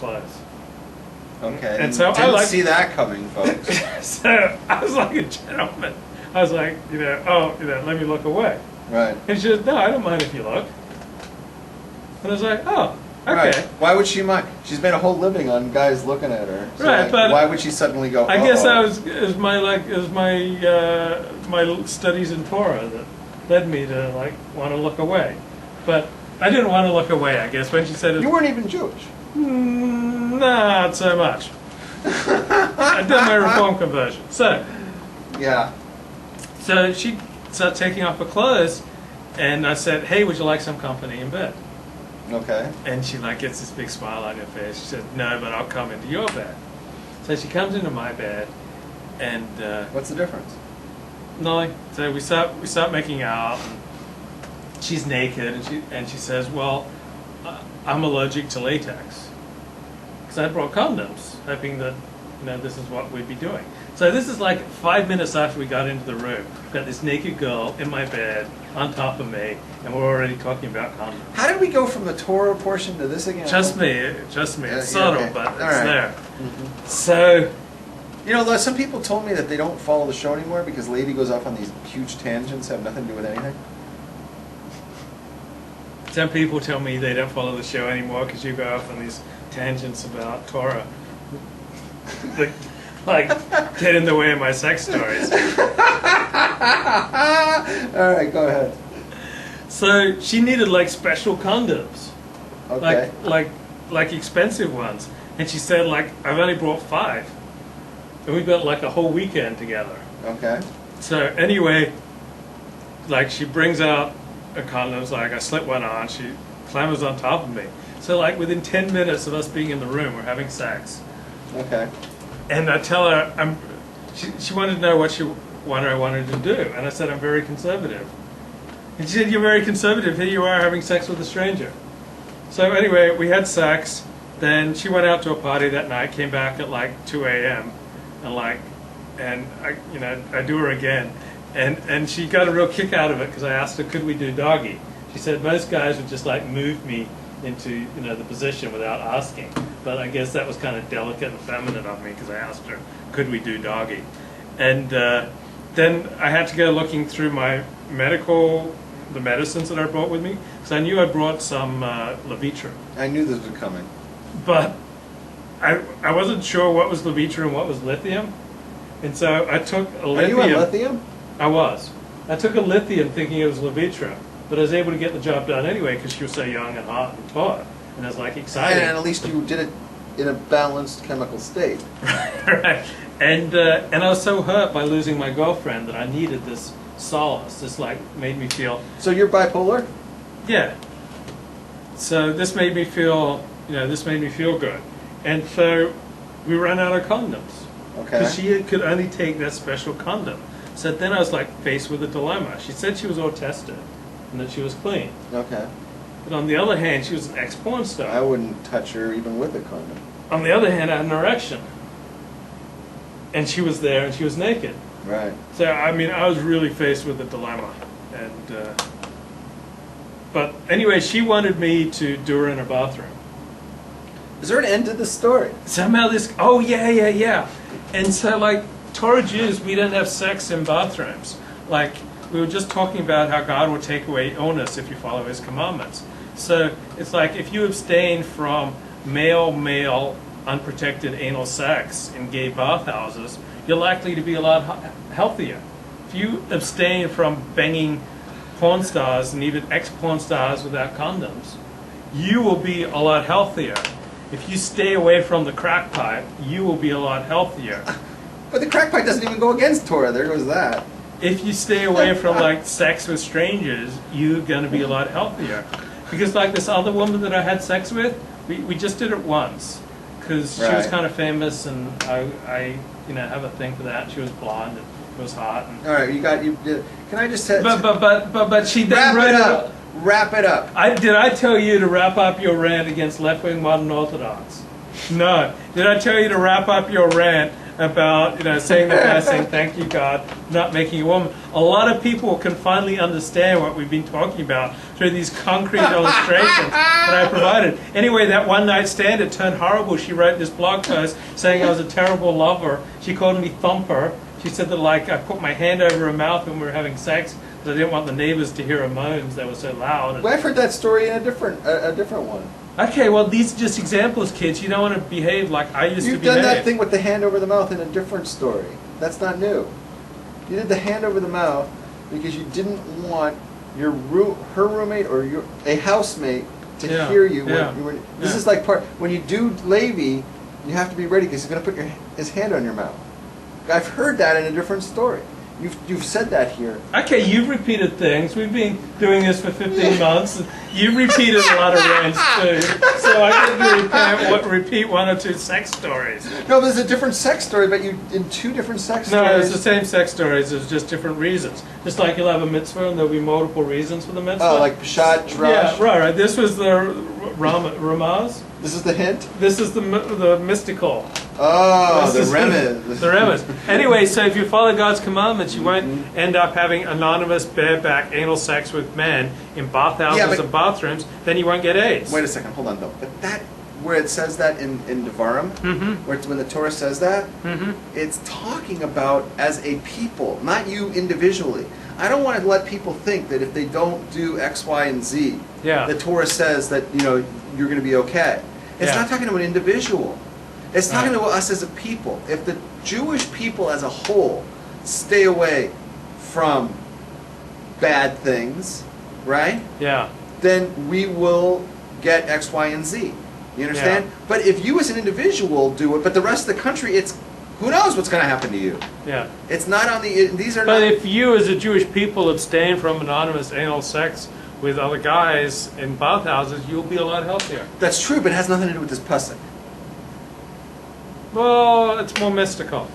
clothes. Okay. And so didn't I see that coming, folks. So I was like a gentleman. I was like, let me look away. Right. And she said, no, I don't mind if you look. And I was like, oh, okay. Right. Why would she mind? She's made a whole living on guys looking at her. So Right, but why would she suddenly go? I guess that was my studies in Torah that led me to want to look away. But I didn't want to look away. I guess when she said it, you weren't even Jewish. Not so much. I did my Reform conversion. So yeah. So she started taking off her clothes, and I said, "Hey, would you like some company in bed?" Okay. And she gets this big smile on her face. She said, "No, but I'll come into your bed." So she comes into my bed, and what's the difference? Nothing. So we start making out. And she's naked, and she says, "Well, I'm allergic to latex." Because I brought condoms, hoping that this is what we'd be doing. So this is 5 minutes after we got into the room. We've got this naked girl in my bed on top of me, and we're already talking about condoms. How did we go from the Torah portion to this again? Just me. It's subtle, okay. but it's right. there. Mm-hmm. So, some people told me that they don't follow the show anymore because Lady goes off on these huge tangents that have nothing to do with anything. Some people tell me they don't follow the show anymore because you go off on these tangents about Torah. Get in the way of my sex stories. All right, go ahead. So she needed special condoms, okay, like expensive ones, and she said I've only brought 5, and we've got a whole weekend together. Okay. So anyway, she brings out a condoms, I slip one on, she clambers on top of me. So within 10 minutes of us being in the room, we're having sex. Okay. And I tell her, she wanted to know what I wanted to do. And I said, I'm very conservative. And she said, you're very conservative. Here you are having sex with a stranger. So anyway, we had sex. Then she went out to a party that night, came back at 2 a.m. And I do her again. And she got a real kick out of it because I asked her, could we do doggy? She said, most guys would just move me into the position without asking. But I guess that was kind of delicate and feminine of me because I asked her, could we do doggy? And then I had to go looking through the medicines that I brought with me because I knew I brought some Levitra. I knew this was coming. But I wasn't sure what was Levitra and what was lithium. And so I took a lithium. Are you on lithium? I was. I took a lithium thinking it was Levitra. But I was able to get the job done anyway because she was so young and hot and taut. And I was exciting. And at least you did it in a balanced chemical state. Right. And I was so hurt by losing my girlfriend that I needed this solace. This made me feel... So you're bipolar? Yeah. So this made me feel, good. And so we ran out of condoms. Okay. Because she could only take that special condom. So then I was faced with a dilemma. She said she was all tested and that she was clean. Okay. But on the other hand, she was an ex-porn star. I wouldn't touch her even with a condom. On the other hand, I had an erection. And she was there and she was naked. Right. So, I was really faced with a dilemma. And, but anyway, she wanted me to do her in her bathroom. Is there an end to this story? Somehow yeah. And so, Torah Jews, we don't have sex in bathrooms. We were just talking about how God will take away illness if you follow His commandments. So it's if you abstain from male, unprotected anal sex in gay bathhouses, you're likely to be a lot healthier. If you abstain from banging porn stars and even ex-porn stars without condoms, you will be a lot healthier. If you stay away from the crack pipe, you will be a lot healthier. But the crack pipe doesn't even go against Torah. There goes that. If you stay away from sex with strangers, you're going to be a lot healthier. Because this other woman that I had sex with, we just did it once. Because she was kind of famous, and I have a thing for that. She was blonde and was hot. And all right, can I just say? But she then Wrap it up. Did I tell you to wrap up your rant against left-wing modern Orthodox? No. Did I tell you to wrap up your rant about, saying the prayer, saying thank you, God, not making you a woman. A lot of people can finally understand what we've been talking about through these concrete illustrations that I provided. Anyway, that one night stand, it turned horrible. She wrote this blog post saying I was a terrible lover. She called me Thumper. She said that, like, I put my hand over her mouth when we were having sex because I didn't want the neighbors to hear her moans. They were so loud. Well, I've heard that story in a different one. Okay, well, these are just examples, kids. You don't want to behave like I used to behave. You've done that thing with the hand over the mouth in a different story. That's not new. You did the hand over the mouth because you didn't want her roommate or a housemate to hear you. This is like when you do Levi, you have to be ready because he's going to put his hand on your mouth. I've heard that in a different story. You've said that here. Okay, you've repeated things. We've been doing this for 15 months. And you've repeated a lot of rants too. So I could repeat one or two sex stories. No, there's a different sex story, but you in two different sex stories. No, it's the same sex stories. It's just different reasons. Just like you'll have a mitzvah and there'll be multiple reasons for the mitzvah. Oh, like Parashat, Drash. Yeah, right. This was the Ramaz. This is the hint? This is the mystical. Oh, the remez. The remez. Anyway, so if you follow God's commandments, you won't end up having anonymous bareback anal sex with men in bathhouses and bathrooms. Then you won't get AIDS. Wait a second, hold on though. But that, where it says that in Devarim, when the Torah says that, it's talking about as a people, not you individually. I don't want to let people think that if they don't do X, Y, and Z, the Torah says that you're going to be okay. It's not talking to an individual. It's talking to us as a people. If the Jewish people as a whole stay away from bad things, right? Yeah. Then we will get X, Y, and Z. You understand? Yeah. But if you as an individual do it, but the rest of the country, who knows what's going to happen to you? Yeah. It's not on the. These are. But if you as a Jewish people abstain from anonymous anal sex with other guys in bathhouses, you'll be a lot healthier. That's true, but it has nothing to do with this pasuk. Well, it's more mystical.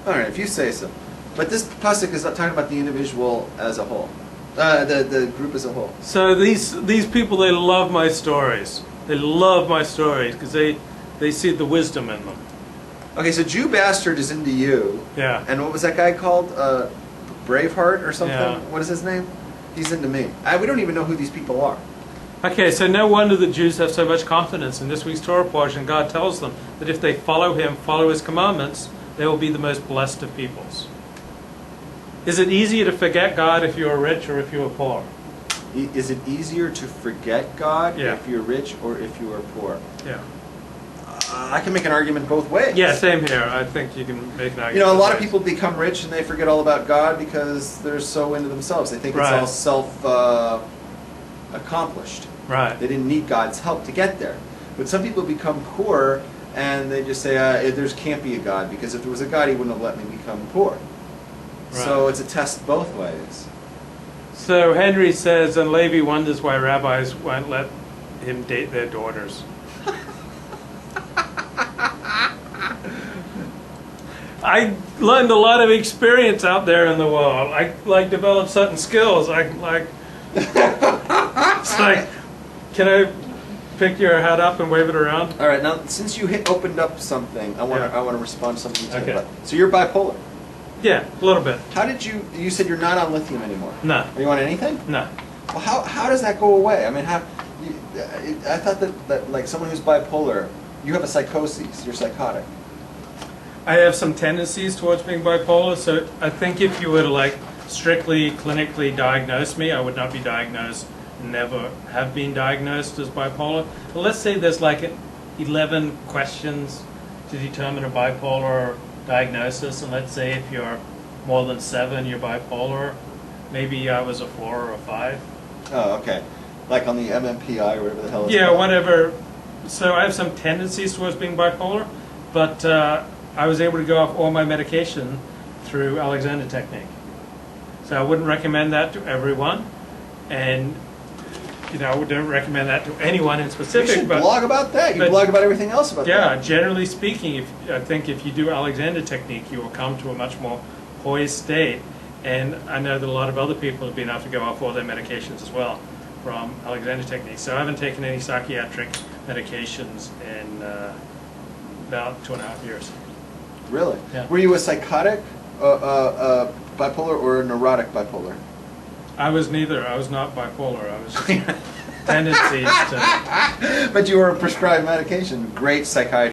All right, if you say so. But this pasuk is not talking about the individual as a whole, the group as a whole. So these people, they love my stories. They love my stories because they see the wisdom in them. Okay, so Jew Bastard is into you. Yeah. And what was that guy called? Braveheart or something? Yeah. What is his name? He's into me. We don't even know who these people are. Okay, so no wonder the Jews have so much confidence in this week's Torah portion. God tells them that if they follow Him, follow His commandments, they will be the most blessed of peoples. Is it easier to forget God if you are rich or if you are poor? Is it easier to forget God if you're rich or if you are poor? Yeah. I can make an argument both ways. Yeah, same here. I think you can make an argument. You know, a lot of people become rich and they forget all about God because they're so into themselves. They think it's all self-accomplished. Right. They didn't need God's help to get there. But some people become poor and they just say, there can't be a God because if there was a God, He wouldn't have let me become poor. Right. So it's a test both ways. So Henry says, and Levi wonders why rabbis won't let him date their daughters. I learned a lot of experience out there in the world. I developed certain skills. It's like, can I pick your hat up and wave it around? All right. Now, since you opened up something, I want to respond to something you said. Okay. So you're bipolar. Yeah, a little bit. How did you said you're not on lithium anymore? No. Are you on anything? No. Well, how does that go away? I mean, I thought that like someone who's bipolar, you have a psychosis. You're psychotic. I have some tendencies towards being bipolar, so I think if you were to strictly clinically diagnose me, I would not be diagnosed, never have been diagnosed as bipolar. But let's say there's 11 questions to determine a bipolar diagnosis, and let's say if you're more than 7, you're bipolar. Maybe I was a 4 or a 5. Oh, okay. Like on the MMPI or whatever the hell it's called. Whatever. So I have some tendencies towards being bipolar, but I was able to go off all my medication through Alexander technique. So I wouldn't recommend that to everyone, and I wouldn't recommend that to anyone in specific. You should blog about that. You blog about everything else about that. Yeah, generally speaking, I think if you do Alexander technique, you will come to a much more poised state. And I know that a lot of other people have been able to go off all their medications as well from Alexander technique. So I haven't taken any psychiatric medications in about 2.5 years. Really? Yeah. Were you a psychotic bipolar or a neurotic bipolar? I was neither. I was not bipolar. I was just tendencies to. But you were prescribed medication. Great psychiatrist.